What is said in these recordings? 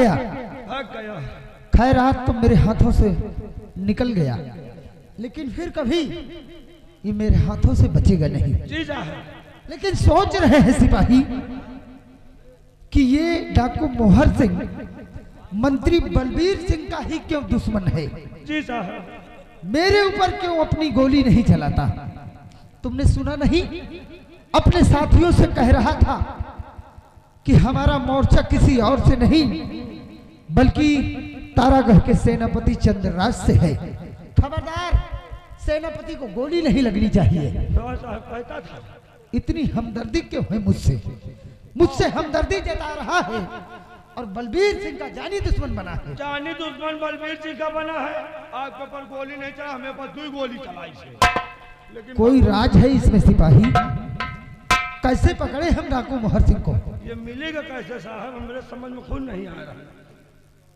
गया। भाग गया। खैर आज तो मेरे हाथों से निकल गया, लेकिन फिर कभी ये मेरे हाथों से बचेगा नहीं। जी साहब। लेकिन सोच रहे हैं सिपाही कि ये डाकू मोहर सिंह मंत्री बलबीर सिंह का ही क्यों दुश्मन है। जी साहब। मेरे ऊपर क्यों अपनी गोली नहीं चलाता। तुमने सुना नहीं, अपने साथियों से कह रहा था कि हमारा मोर्चा किसी और से नहीं बल्कि तारागढ़ के सेनापति चंद्रराज से है। खबरदार, सेनापति को गोली नहीं लगनी चाहिए। साहब कहता था। इतनी हमदर्दी क्यों है मुझसे? मुझसे हमदर्दी जता रहा है और बलबीर सिंह का जानी दुश्मन बना है। जानी दुश्मन बलबीर सिंह का बना है। आग पे पर गोली नहीं चला, हमें पर 2 गोली चलाई से। लेकिन कोई राज है इसमें सिपाही। कैसे पकड़े हम डाकू मोहर सिंह को? ये मिलेगा कैसे साहब, मेरे समझ में खुद नहीं आ रहा।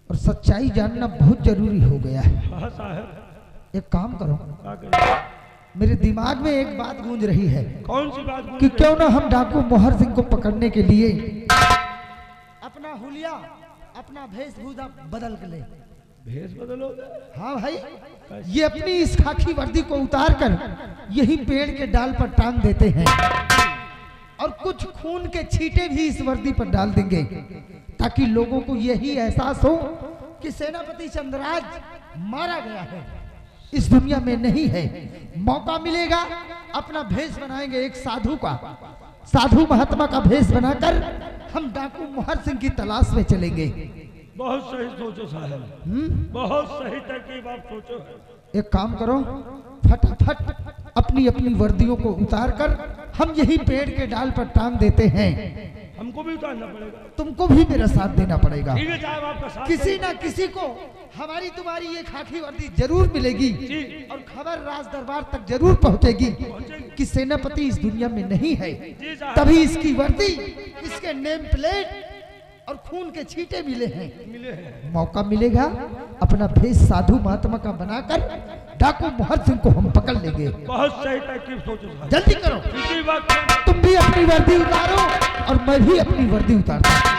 और सच्चाई जानना बहुत जरूरी हो गया है। हाँ साहब। एक काम करो, क्या करें? मेरे दिमाग में एक बात गूंज रही है। कौन सी बात? कि क्यों ना हम डाकू मोहर सिंह को पकड़ने के लिए अपना हुलिया, अपना वेशभूषा बदल के ले। भेष बदलो? हाँ भाई, ये अपनी इस खाकी वर्दी को उतार कर यही पेड़ के डाल पर टांग देते हैं और कुछ खून के छींटे भी इस वर्दी पर डाल देंगे ताकि लोगों को यही एहसास हो कि सेनापति चंद्रराज मारा गया है, इस दुनिया में नहीं है। मौका मिलेगा अपना भेष बनाएंगे एक साधु का, साधु महात्मा का भेष बनाकर हम डाकू मोहर सिंह की तलाश में चलेंगे। बहुत सही सोचो साहब। बहुत सही तरकीब आप सोचो है। एक काम करो, फटाफट अपनी अपनी वर्दियों को उतार कर हम यही पेड़ के डाल पर टांग देते हैं। हमको भी उतारना पड़ेगा। तुमको भी मेरा साथ देना पड़ेगा। ठीक है साहब, आपका साथ। किसी ना किसी को हमारी तुम्हारी ये खाकी वर्दी जरूर मिलेगी जी। और खबर राज दरबार तक जरूर पहुंचेगी कि सेनापति इस दुनिया में नहीं है। जी साहब। तभी इसकी वर्दी, इसके नेम प्लेट और खून के छींटे मिले हैं। मिले हैं। मौका मिलेगा अपना भेष साधु महात्मा का बनाकर डाकू मोहर सिंह को हम पकड़ लेंगे। बहुत सही तरकीब सोचो साहब। जल्दी करो। इसी वक्त तुम भी अपनी वर्दी उतारो और मैं भी अपनी वर्दी उतारता हूं।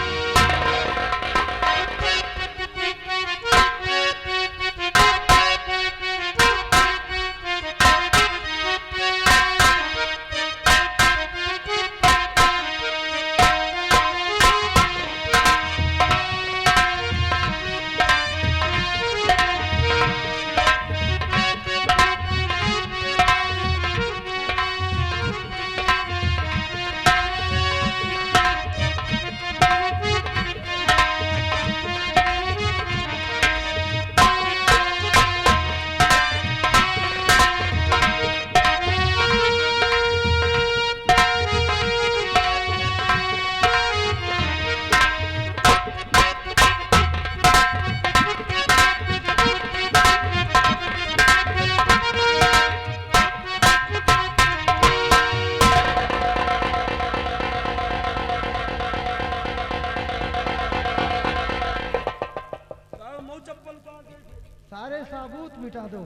सारे साबूत मिटा दो।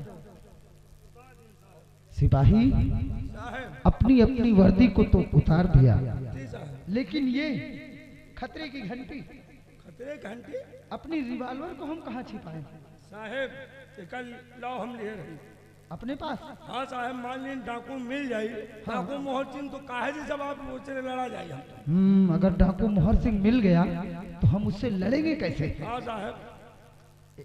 सिपाही अपनी अपनी वर्दी को तो उतार दिया, लेकिन ये खतरे की घंटी, खतरे घंटी, अपनी रिवॉल्वर को हम कहाँ छिपाएं? साहेब कल लाओ, हम ले रहे अपने पास। हाँ साहब, मान लीजिए डाकू मिल जाए, डाकू मोहर सिंह तो काहे से जब आप मुझसे लड़ा जाए हम। अगर डाकू मोहर सिंह मिल गया तो हम उससे लड़ेंगे कैसे? हाँ साहब,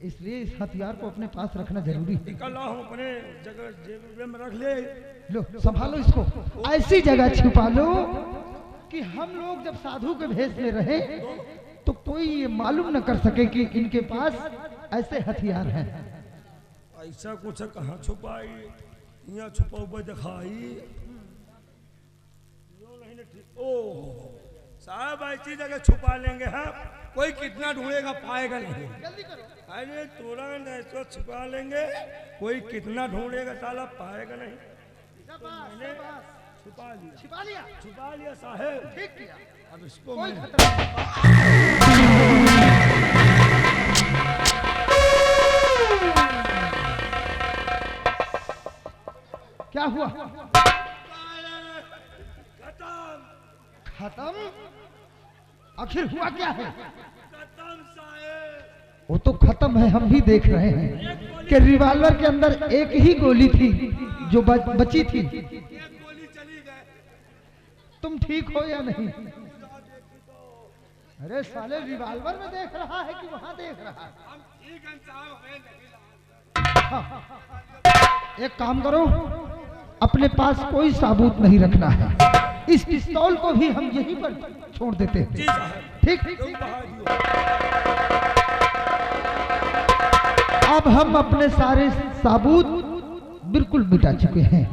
इसलिए इस हथियार को अपने पास रखना जरूरी है। कल हम अपने जगह जेब में रख ले। लो संभालो इसको, ऐसी जगह छिपा लो कि हम लोग जब साधु के भेष में रहे तो कोई ये मालूम न कर सके कि इनके पास ऐसे हथियार हैं। ऐसा कुछ कहाँ छुपाई, यहाँ छुपा हुआ दिखाई। ओह साहब, ऐसी जगह छुपा लेंगे हम, कोई कितना ढूंढेगा पाएगा नहीं। जल्दी करो। अरे तुरंत ऐसा छुपा लेंगे, कोई कितना ढूंढेगा साला पाएगा नहीं। मैंने छुपा लिया, छिपा लिया, छुपा लिया साहब। ठीक किया। अब इसको कोई मैं खतरा क्या हुआ? खत्म, खत्म? आखिर हुआ क्या है? खत्म साहब। वो तो खत्म है, हम भी देख रहे हैं कि रिवॉल्वर के अंदर एक ही गोली थी जो बची थी। तुम ठीक हो या नहीं? अरे साले रिवॉल्वर में देख रहा है कि वहां देख रहा है? हाँ। एक काम करो, अपने पास कोई सबूत नहीं रखना है, इस पिस्तौल को भी हम यहीं पर छोड़ देते हैं। ठीक? अब हम अपने सारे सबूत बिल्कुल मिटा चुके हैं।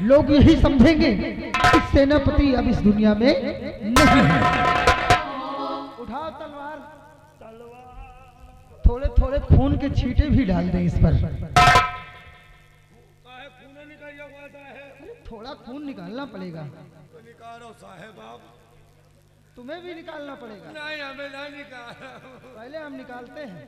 लोग यही समझेंगे कि सेनापति अब इस दुनिया में नहीं है। उठाओ तलवार। थोड़े थोड़े खून के छींटे भी डाल दें इस पर। थोड़ा खून निकालना पड़ेगा। तो निकालो साहेब आप। तुम्हें भी निकालना पड़ेगा। नहीं, हमें नहीं निकाल। पहले हम निकालते हैं।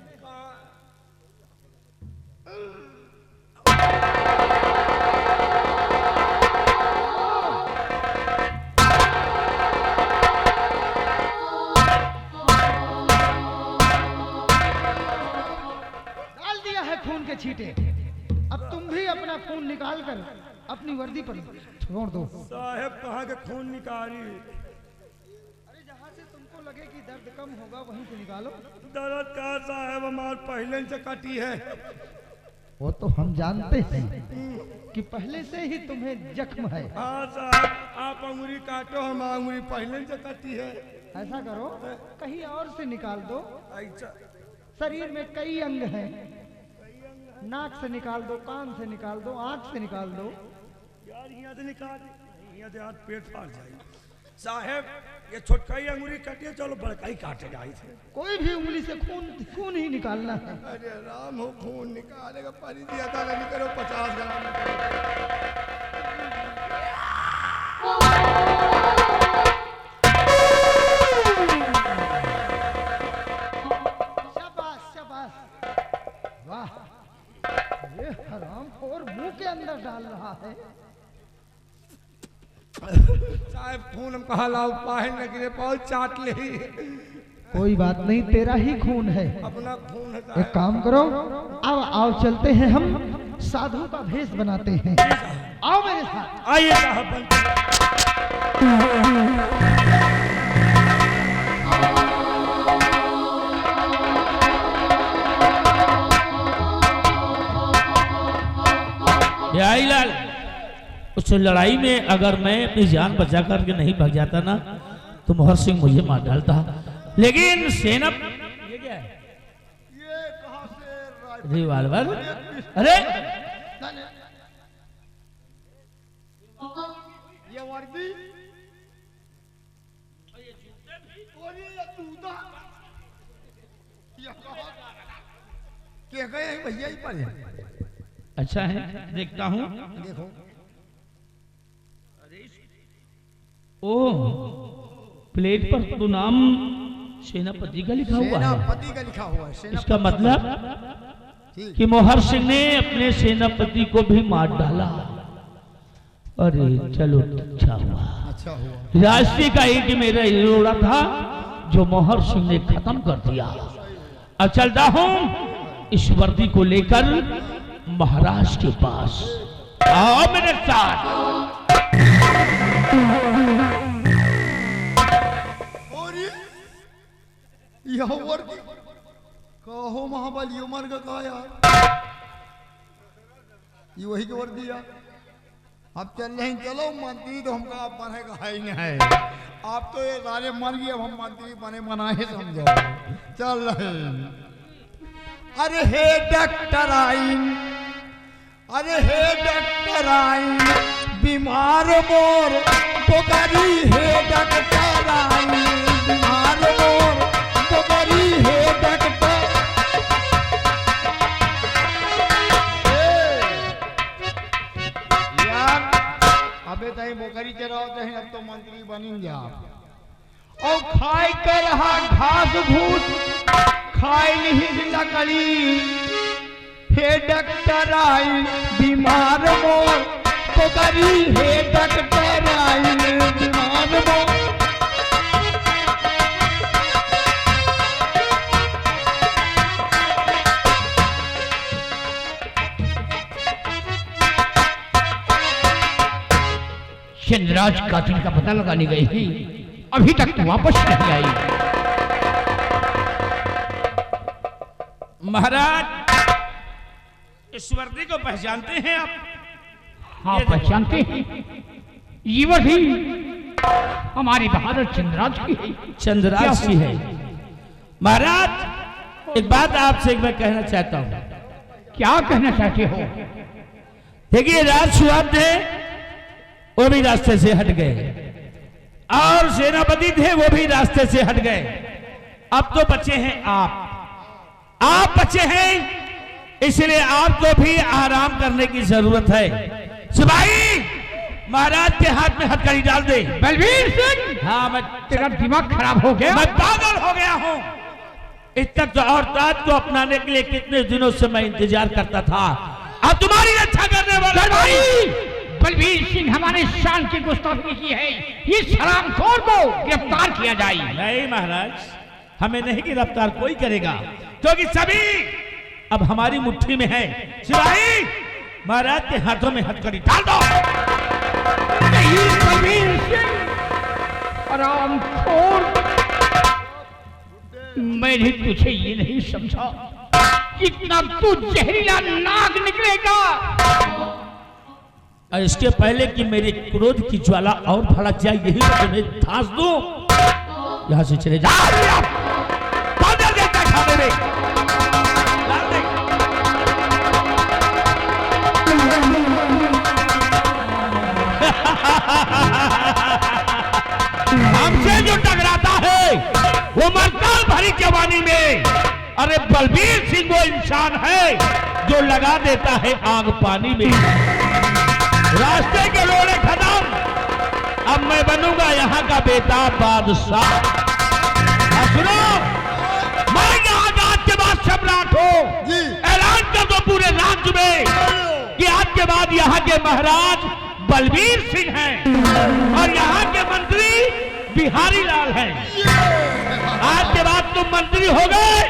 डाल दिया है खून के छींटे। अब तुम भी अपना खून निकाल कर अपनी वर्दी पर छोड़ दो। साहेब कहाँ के खून निकाली? अरे जहाँ से तुमको लगे कि दर्द कम होगा वहीं से निकालो। दर्द का साहेब हमार पहले से कटी है। वो तो हम जानते हैं कि पहले से ही तुम्हें जख्म है। हाँ साहब, आप अंगुरी काटो, हम अंगुरी पहले से कटी है। ऐसा करो, कहीं और से निकाल दो। ऐसा शरीर में कई अंग हैं, नाक से निकाल दो, कान से निकाल दो, आंख से निकाल दो। यार यहाँ से निकाल, यहाँ से हाथ पेट फाड़ जाए। साहेब ये छोटका ही अंगुरी कटिए, चलो बड़का ही काटे जाए थे। कोई भी उंगली से खून ही निकालना है। अरे राम हो, खून निकालेगा पानी दिया था, नहीं करो 50 ग्राम। शाबाश शाबाश, वाह। ये हरामखोर मुंह के अंदर डाल रहा है। साहब खून हम कहा लाओ, पाहे न गिरे, पाओ चाट ले। कोई बात नहीं, तेरा ही खून है। अपना खून है एक साहब। काम करो, अब आओ चलते हैं, हम साधु का भेष बनाते हैं। आओ मेरे साथ। आइए साहब। लाल, उस लड़ाई में अगर मैं अपनी जान बचा करके नहीं भाग जाता ना तो मोहर सिंह मुझे मार डालता। लेकिन सेना ये क्या है? ये कहां से रिवॉल्वर? अरे ये वर्दी और ये जूता क्या गए भैया ही पर है। अच्छा है, देखता हूँ। देखो ओह, प्लेट पर तो नाम सेनापति का लिखा हुआ है। सेनापति का लिखा हुआ है। इसका मतलब कि मोहर सिंह ने अपने सेनापति को भी मार डाला। अरे चलो, अच्छा हुआ। अच्छा हुआ। रास्ते का एक मेरा हिरोड़ा था जो मोहर सिंह ने खत्म कर दिया। अब चलता हूँ इस वर्दी को लेकर महाराज के पास। आओ मेरे साथ। और यह वर्दी कहो महाबली उमर का कहा यार, ये वही की वर्दी यार। अब चल रहे हैं, चलो मंत्री तो हमको आप बनेगा है ही नहीं है। आप तो ये सारे मर गए, अब हम मंत्री बने बनाए समझो। चल रहे हैं। अरे हे डॉक्टर आइन, अरे हे डॉक्टर आइन, बीमार मोर पोकरी, हे डॉक्टर आइन, बीमार मोर पोकरी, हे डॉक्टर। यार अबे तही बोकरी चराओ तही, अब तो मंत्री बनेंगे आप। और खाए कर रहा घास भूस, खाए नहीं लकड़ी, हे डॉक्टर आई बीमार मोर पोकरी, हे डॉक्टर आई बीमार मोर। चंद्रराज कातिल का पता लगाने गई थी, अभी तक तो वापस नहीं आई। महाराज, इस वर्दी को पहचानते हैं आप? हाँ पहचानते हैं, ये वर्दी हमारी बहादुर चंद्रराज की है। चंद्रराज की है। महाराज, एक बात आपसे मैं कहना चाहता हूं। क्या कहना चाहते हो? देखिए, राजसुआब थे, वो भी रास्ते से हट गए, और सेनापति थे, वो भी रास्ते से हट गए। अब तो बचे हैं आप बचे हैं, इसलिए आपको भी आराम करने की जरूरत है। सिपाही, महाराज के हाथ में हथकड़ी डाल दे। बलबीर सिंह, हाँ, मैं तेरा दिमाग खराब हो गया? मैं पागल हो गया हूँ। इस तक तो औरताज को अपनाने के लिए कितने दिनों से मैं इंतजार करता था। अब तुम्हारी रक्षा करने वाला बलबीर सिंह हमारे शान की गुस्ताखी की है, इस हरामखोर को गिरफ्तार किया जाए। नहीं महाराज, हमें नहीं गिरफ्तार कोई करेगा, क्योंकि सभी अब हमारी मुट्ठी में है। सिपाही, महाराज के हाथों में हथकड़ी डाल दो। नहीं बलबीर सिंह, हरामखोर, मैंने तुझे ये नहीं समझा, कितना तू जहरीला नाग निकलेगा। और इसके पहले कि मेरे क्रोध की ज्वाला और भड़क जाए, यही तो तुम्हें धांस दूं। यहां से चले जा। देता खाने में हमसे जो टकराता है वो मरकाल भरी जवानी में। अरे बलबीर सिंह वो इंसान है जो लगा देता है आग पानी में। रास्ते के रोड़े खत्म, अब मैं बनूंगा यहाँ का बेताब बादशाह। सुनो, मैं यहाँ का आज के बाद सम्राट हूँ। ऐलान कर दो पूरे राज्य में कि आज के बाद यहाँ के महाराज बलबीर सिंह हैं और यहाँ के मंत्री बिहारी लाल हैं। आज के बाद तुम मंत्री हो गए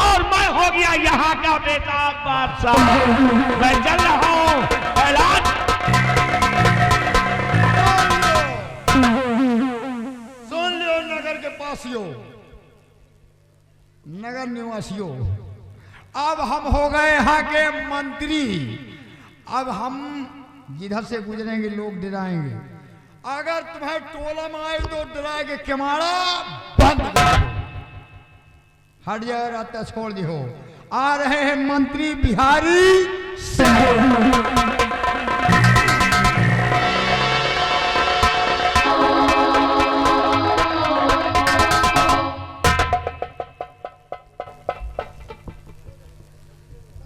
और मैं हो गया यहाँ का बेताब बादशाह। मैं चल रहा हूँ। ऐलान सुन लियो नगर के पासियों, नगर निवासियों, अब हम हो गए यहाँ के मंत्री। अब हम जिधर से गुजरेंगे लोग डराएंगे। अगर तुम्हें टोला में आए तो डराएंगे, किमाड़ा बंद कर दो, हट जाए, रास्ता छोड़ दियो। आ रहे हैं मंत्री बिहारी सिंह।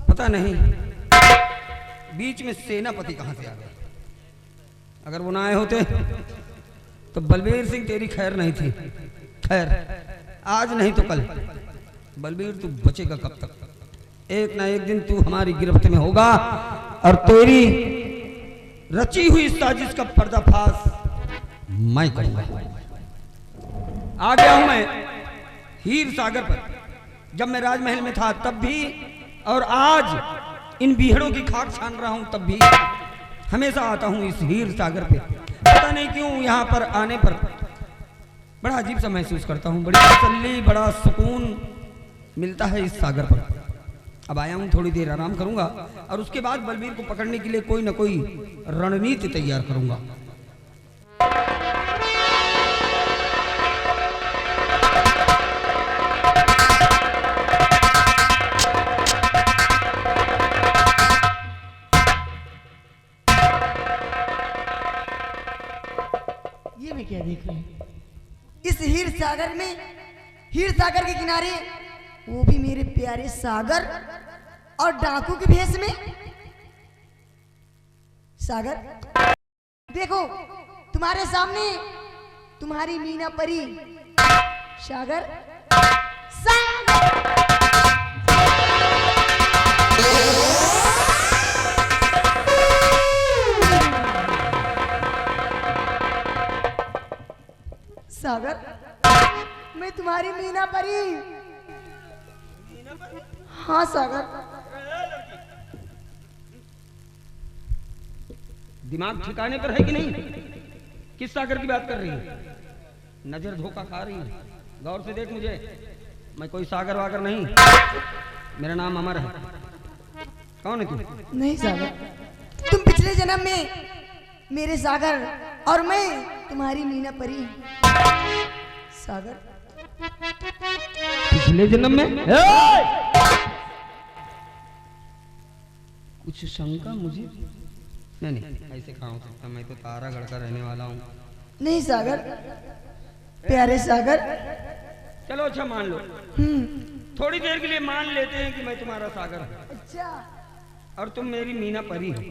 पता नहीं बीच में सेनापति कहां से आ गए। अगर वो ना आए होते तो बलबीर सिंह तेरी खैर नहीं थी। खैर, आज नहीं तो कल बलबीर तू बचेगा कब तक? एक ना एक दिन तू हमारी गिरफ्त में होगा और तेरी रची हुई साजिश का पर्दाफाश मैं करूंगा। आ गया हूं मैं हीर सागर पर। जब मैं राजमहल में था तब भी, और आज इन बीहड़ों की खाक छान रहा हूं तब भी हमेशा आता हूं इस हीर सागर पे। पता नहीं क्यों यहाँ पर आने पर बड़ा अजीब सा महसूस करता हूँ, बड़ी तसल्ली, बड़ा सुकून मिलता है इस सागर पर। अब आया हूँ, थोड़ी देर आराम करूंगा और उसके बाद बलबीर को पकड़ने के लिए कोई ना कोई रणनीति तैयार करूंगा। ये मैं क्या देख रही हूँ? इस हीर सागर में, हीर सागर के किनारे, वो भी मेरे प्यारे सागर और डाकू के भेष में। सागर, देखो तुम्हारे सामने तुम्हारी मीना परी। सागर, सागर। सागर, मैं तुम्हारी मीना परी। हाँ सागर। दिमाग ठिकाने पर है कि नहीं? किस सागर की बात कर रही है? नजर धोखा खा रही है। गौर से देख मुझे, मैं कोई सागर वागर नहीं, मेरा नाम अमर है। कौन है तू? नहीं सागर, तुम पिछले जन्म में मेरे सागर और मैं तुम्हारी मीना परी। सागर, पिछले जन्म में कुछ शंका मुझे? नहीं, ऐसे कहाँ हो सकता, मैं तो तारागढ़ का रहने वाला हूँ। नहीं सागर, प्यारे सागर। चलो अच्छा मान लो, थोड़ी देर के लिए मान लेते हैं कि मैं तुम्हारा सागर हूँ अच्छा, और तुम मेरी मीना परी हो।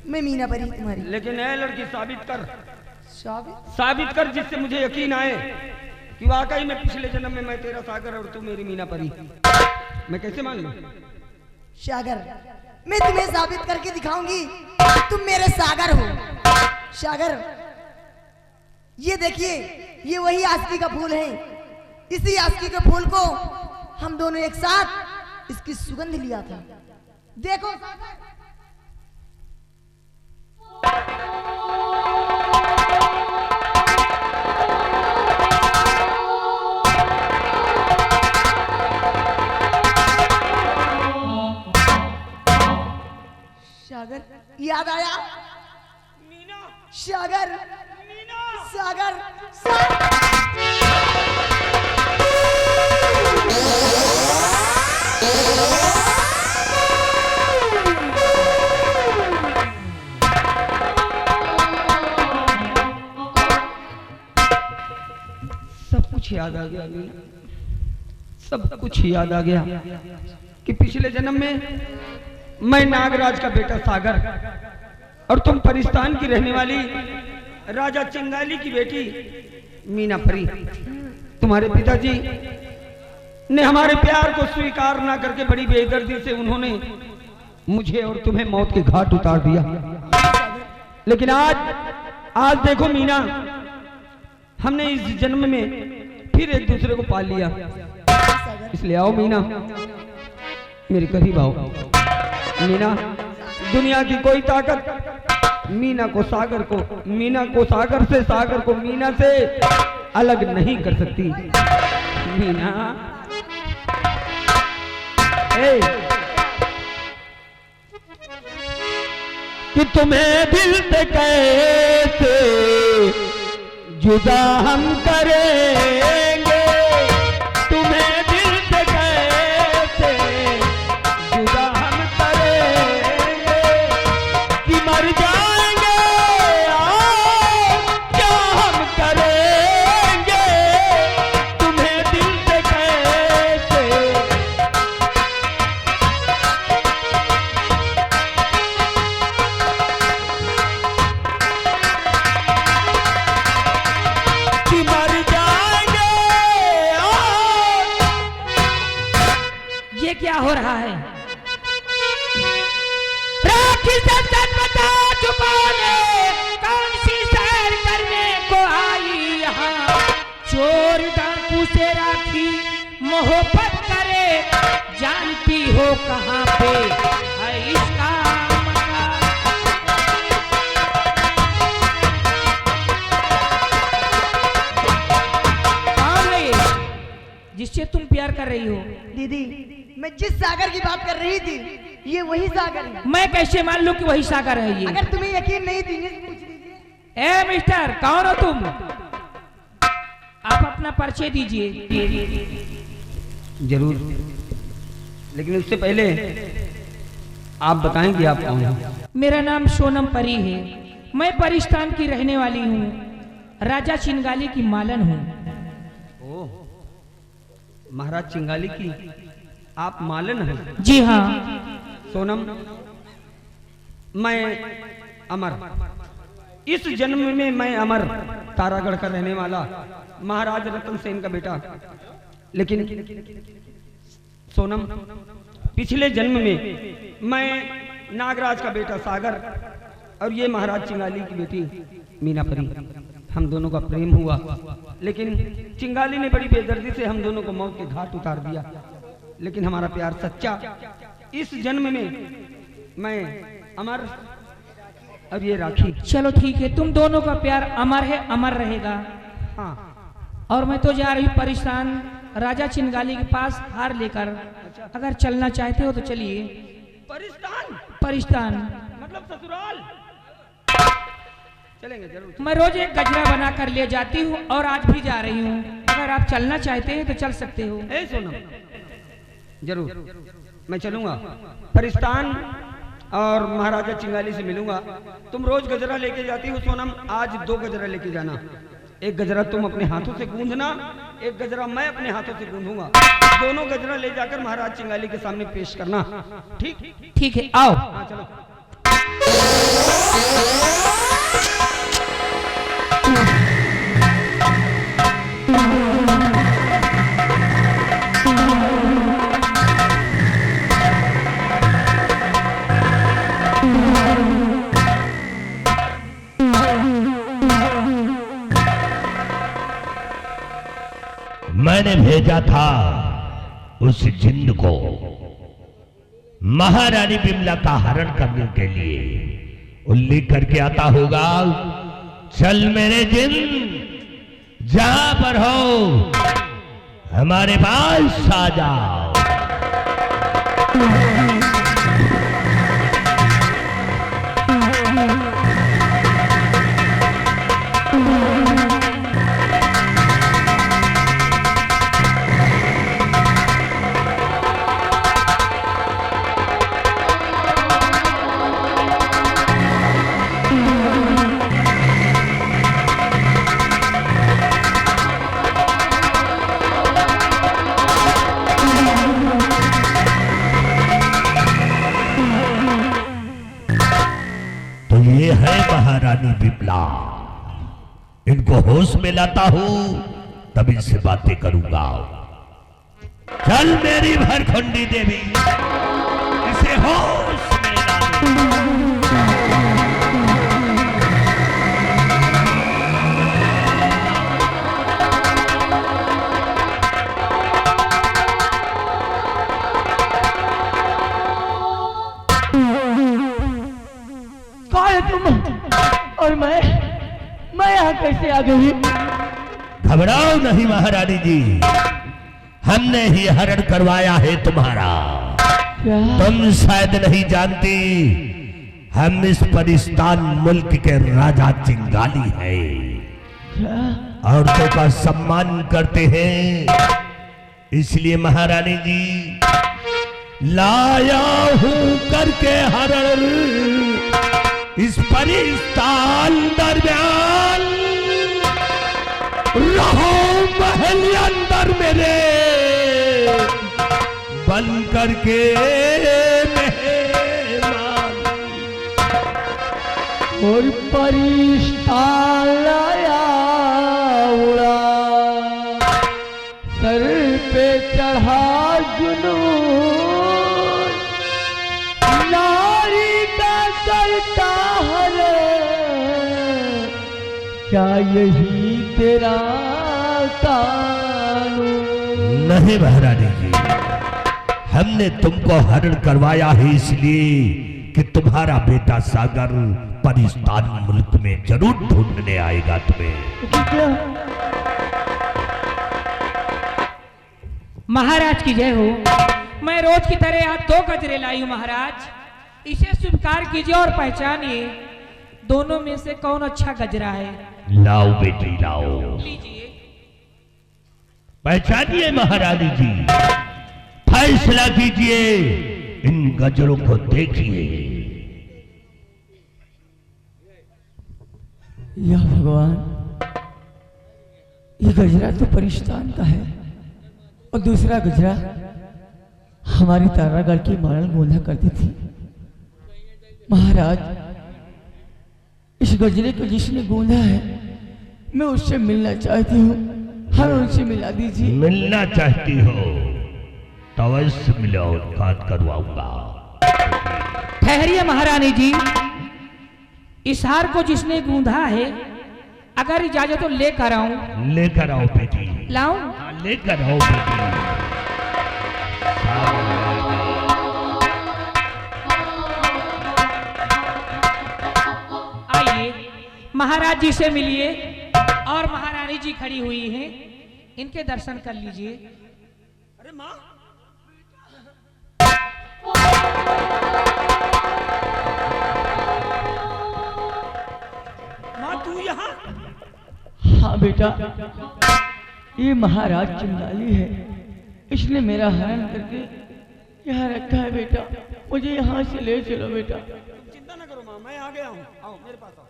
मैं मीना परी तुम्हारी। लेकिन ऐ लड़की, साबित कर, साबित? साबित कर जिससे मुझे यकीन आए कि वाकई में पिछले जन्म में मैं तेरा सागर और तू मेरी मीना परी। मैं कैसे मान लूं? सागर, मैं तुम्हें साबित करके दिखाऊंगी तुम मेरे सागर हो। सागर, ये देखिए, ये वही आस्की का फूल है। इसी आस्की के फूल को हम दोनों एक साथ इसकी सुगंध लिया था। देखो सागर, सागर, याद आया? मीना, सागर, मीना, सागर, सब कुछ याद आ गया मीना, सब कुछ याद आ गया कि पिछले जन्म में मैं नागराज का बेटा सागर और तुम परिस्तान की रहने वाली राजा चिंगाली की बेटी मीना परी। तुम्हारे पिताजी ने हमारे प्यार को स्वीकार ना करके बड़ी बेदर्दी से उन्होंने मुझे और तुम्हें मौत के घाट उतार दिया। लेकिन आज देखो मीना, हमने इस जन्म में फिर एक दूसरे को पाल लिया। इसलिए आओ मीना, मेरे करीब आओ। मीना, दुनिया की कोई ताकत मीना को सागर को, मीना को सागर से, सागर को मीना से अलग नहीं कर सकती। मीना, कि तुम्हें दिल से कैसे जुदा हम करेंगे, तुम्हें दिल से कैसे जुदा हम करेंगे, कि मर जाएंगे क्या हम करेंगे, तुम्हें दिल से कैसे। कि मर जाएंगे। ये क्या हो रहा है? राखी से तन बता छुपाने कौन सी सैर करने को आई यहाँ, चोर डाकू से राखी मोहब्बत करे, जानती हो कहाँ पे है इसका मकान। कौन है ये जिससे तुम प्यार कर रही हो? दीदी, मैं जिस सागर की बात कर रही थी, ये वही सागर है। मैं कैसे मान लूं कि वही सागर है ये? अगर तुम्हें यकीन नहीं थी, पूछ लीजिए। ए मिस्टर, कौन हो तुम? आप अपना परिचय दीजिए। जरूर, लेकिन उससे पहले आप बताएं कि आप कौन हैं। मेरा नाम सोनम परी है। मैं परिस्तान की रहने वाली हूँ, राजा चिंगाली की मालन हूँ। ओह, महाराज चिंगाली की आप मालन हैं? जी हाँ। सोनम, मैं अमर, इस जन्म में मैं अमर, तारागढ़ का रहने वाला, महाराज रतन सेन का बेटा। लेकिन सोनम, पिछले जन्म में मैं नागराज का बेटा सागर और ये महाराज चिंगाली की बेटी मीना परी। हम दोनों का प्रेम हुआ, लेकिन चिंगाली ने बड़ी बेदर्दी से हम दोनों को मौत के घाट उतार दिया। लेकिन हमारा प्यार सच्चा। इस जन्म में मैं अमर और ये राखी। चलो ठीक है, तुम दोनों का प्यार अमर है, अमर रहेगा। हाँ। और मैं तो जा रही हूँ परेशान राजा चिंगाली के पास हार लेकर। अगर चलना चाहते हो तो चलिए। परिस्तान मतलब ससुराल। चलेंगे जरूर। मैं रोज एक गजरा बना कर ले जाती हूँ और आज भी जा रही हूँ। अगर आप चलना चाहते हैं तो चल सकते हो। ए सोनम, जरूर मैं चलूंगा। परिस्तान और महाराजा चिंगाली से मिलूंगा। तुम रोज गजरा लेके जाती हो सोनम, आज 2 गजरा लेके जाना। एक गजरा तुम अपने हाथों से गूंदना, एक गजरा मैं अपने हाथों से गूंदूंगा। दोनों गजरा ले जाकर महाराज चिंगाली के सामने पेश करना। ठीक? ठीक है, आओ। हाँ चलो। मैंने भेजा था उस जिन्न को महारानी बिमला का हरण करने के लिए। उल्लेख करके आता होगा। चल मेरे जिन्न, जहां पर हो हमारे पास आ जाओ। ये है महारानी बिमला। इनको होश में लाता हूं तब इनसे बातें करूंगा। चल मेरी भरखंडी देवी, इसे होश में ला। तुम और मैं यहाँ कैसे आ गई? घबराओ नहीं महारानी जी, हमने ही हरण करवाया है तुम्हारा। तुम शायद नहीं जानती, हम इस परिस्तान मुल्क के राजा चिंगाली हैं। औरतों का सम्मान करते हैं, इसलिए महारानी जी लाया हूं करके हरण इस परिस्तान दरमियान। रहो महल अंदर मेरे बन करके मेहमान। और परिस्तान लाया उड़ा, सर पे चढ़ा जुनून, नारी का करता क्या यही तेरा कानून? नहीं महारानी जी, हमने तुमको हरण करवाया है इसलिए कि तुम्हारा बेटा सागर परिस्तान मुल्क में जरूर ढूंढने आएगा तुम्हें। महाराज की जय हो। मैं रोज की तरह आज 2 गजरे लाई हूँ महाराज, इसे स्वीकार कीजिए और पहचानिए दोनों में से कौन अच्छा गजरा है। लाओ बेटी लाओ, लीजिए। पहचानिए महारानी जी, फैसला कीजिए, इन गजरों को देखिए। या भगवान, ये गजरा तो परिस्तान का है और दूसरा गजरा हमारी तारागढ़ की मारल गोंधा करती थी। महाराज, इस गजरे को जिसने गूंधा है मैं उससे मिलना चाहती हूँ, हर उनसे मिला दीजिए। मिलना चाहती हो तो अवश्य मिलो, बात करवाऊंगा। ठहरिए महारानी जी, इस हार को जिसने गूंधा है अगर इजाजत तो लेकर आऊं। लेकर आओ बेटी। लाऊं? हाँ, लेकर आओ बेटी। महाराज जी से मिलिए और महारानी जी खड़ी हुई हैं, इनके दर्शन कर लीजिए। अरे माँ, माँ तू यहाँ? हाँ बेटा, ये महाराज चिंगाली है, इसने मेरा हरण करके यहाँ रखा है बेटा, मुझे यहाँ से ले चलो बेटा। चिंता ना करो माँ, मैं आ गया हूँ, आओ मेरे पास आओ।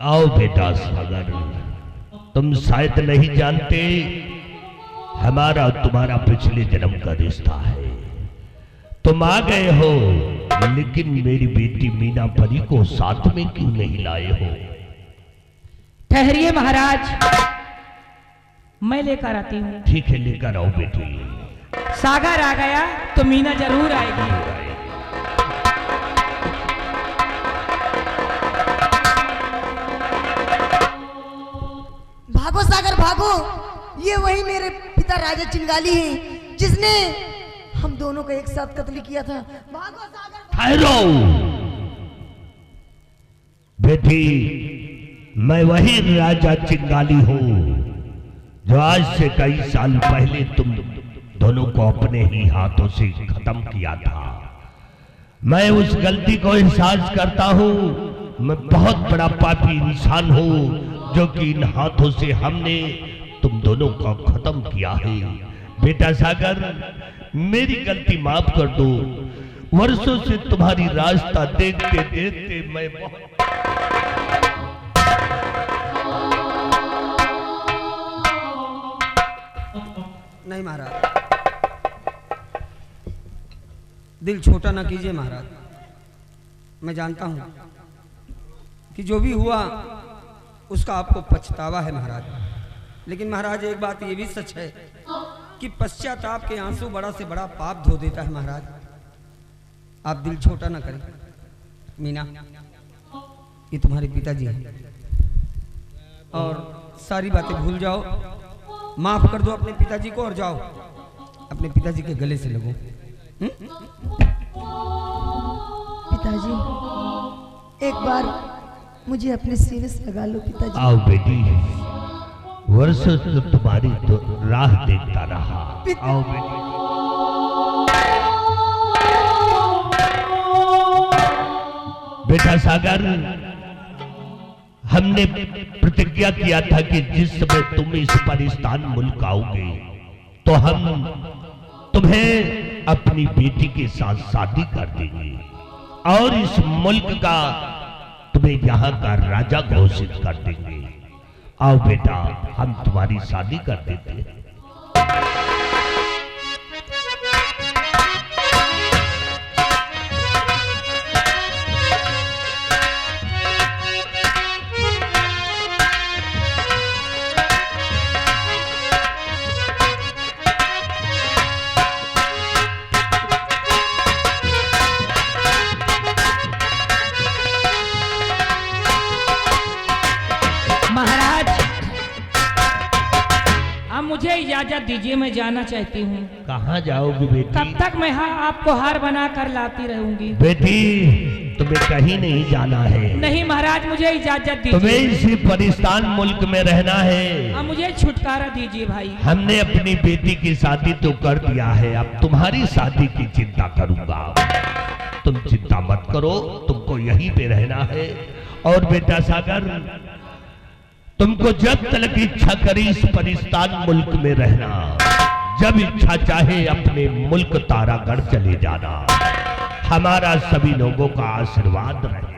आओ बेटा सागर, तुम शायद नहीं जानते हमारा और तुम्हारा पिछले जन्म का रिश्ता है। तुम आ गए हो, लेकिन मेरी बेटी मीना परी को साथ में क्यों नहीं लाए हो? ठहरिए महाराज, मैं लेकर आती हूँ। ठीक है, लेकर आओ बेटी। सागर आ गया तो मीना जरूर आएगी। भागो सागर भागो, ये वही मेरे पिता राजा चिंगाली हैं, जिसने हम दोनों का एक साथ कत्ल किया था। भागो सागर। ठहरो बेटी, मैं वही राजा चिंगाली हूँ जो आज से कई साल पहले तुम दोनों को अपने ही हाथों से खत्म किया था। मैं उस गलती को एहसास करता हूँ। मैं बहुत बड़ा पापी इंसान हूँ जो कि इन हाथों से हमने तुम दोनों को खत्म किया है। बेटा सागर, मेरी गलती माफ कर दो। वर्षों से तुम्हारी रास्ता देखते देखते मैं नहीं महाराज, दिल छोटा ना कीजिए महाराज। मैं जानता हूं कि जो भी हुआ उसका आपको पछतावा है महाराज, लेकिन महाराज एक बात ये भी सच है कि पश्चाताप के आंसू बड़ा से बड़ा पाप धो देता है महाराज। आप दिल छोटा ना करें। मीना, ये तुम्हारे पिताजी हैं और सारी बातें भूल जाओ, माफ कर दो अपने पिताजी को और जाओ अपने पिताजी के गले से लगो। पिताजी, एक बार मुझे अपने सीने से लगा लो पिताजी। आओ बेटी, वर्षों से तुम्हारी राह देखता रहा। आओ बेटी। बेटा सागर, हमने प्रतिज्ञा किया था कि जिस समय तुम इस पाकिस्तान मुल्क आओगे तो हम तुम्हें अपनी बेटी के साथ शादी कर देंगे और इस मुल्क का तुम्हें यहाँ का राजा घोषित कर देंगे। आओ बेटा, हम तुम्हारी शादी कर देते हैं। मुझे इजाजत दीजिए, मैं जाना चाहती हूँ। कहाँ जाओगी बेटी? कब तक मैं आपको हार बना कर लाती रहूंगी? बेटी, तुम्हें कहीं नहीं जाना है। नहीं महाराज, मुझे इजाजत दीजिए। तुम्हें इसी पाकिस्तान मुल्क में रहना है। अब मुझे छुटकारा दीजिए भाई। हमने अपनी बेटी की शादी तो कर दिया है, अब तुम्हारी शादी की चिंता करूंगा। तुम चिंता मत करो, तुमको यहीं पे रहना है। और बेटा सागर, तुमको जब तक इच्छा करी इस पाकिस्तान मुल्क में रहना, जब इच्छा चाहे अपने मुल्क तारागढ़ चले जाना। हमारा सभी लोगों का आशीर्वाद रहे।